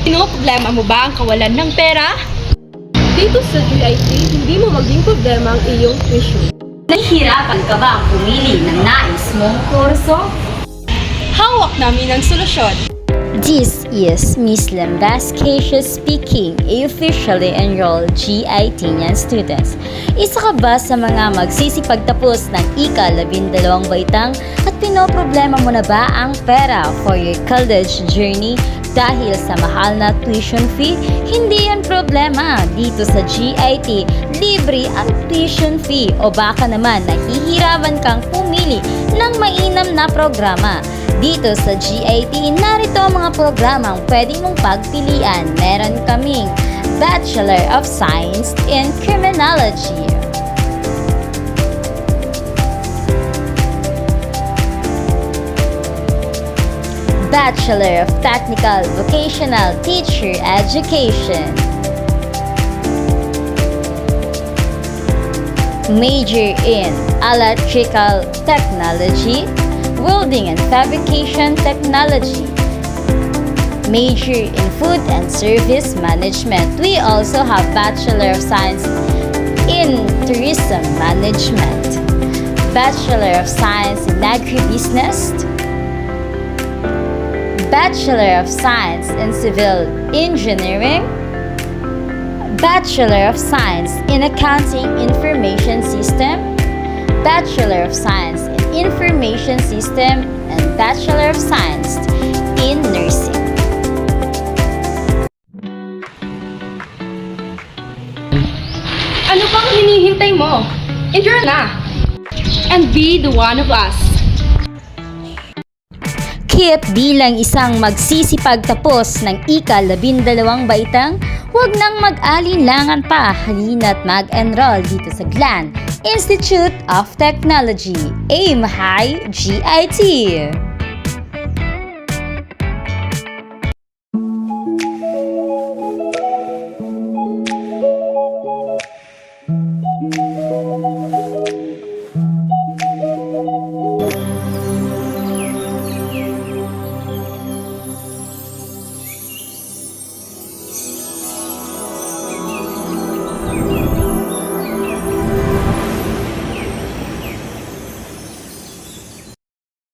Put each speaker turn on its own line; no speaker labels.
Problema mo ba ang kawalan ng pera?
Dito sa GIT, hindi mo maging problema ang iyong tuition.
Nahihirapan ka ba ang pumili ng nais mong kurso?
Hawak namin ang solusyon.
This is Miss Lambascacia speaking, a officially enrolled GIT Nian students. Isa ka ba sa mga magsisipagtapos ng ika-12 baitang at pinoproblema mo na ba ang pera for your college journey dahil sa mahal na tuition fee? Hindi yan problema. Dito sa GIT, libre ang tuition fee o baka naman nahihirapan kang pumili ng mainam na programa. Dito sa GIT, narito ang mga programang pwede mong pagpilian. Meron kaming Bachelor of Science in Criminology, Bachelor of Technical Vocational Teacher Education, Major in Electrical Technology, Welding and Fabrication Technology, Major in Food and Service Management. We also have Bachelor of Science in Tourism Management, Bachelor of Science in Agribusiness, Bachelor of Science in Civil Engineering, Bachelor of Science in Accounting Information System, Bachelor of Science in Information System, and Bachelor of Science in Nursing.
Ano pang hinihintay mo? Enroll na! And be the one of us.
Kit bilang isang magsisipagtapos ng ika-12 baitang, huwag nang mag-alinlangan pa. Halina't mag-enroll dito sa GLAN Institute of Technology. Aim High GIT!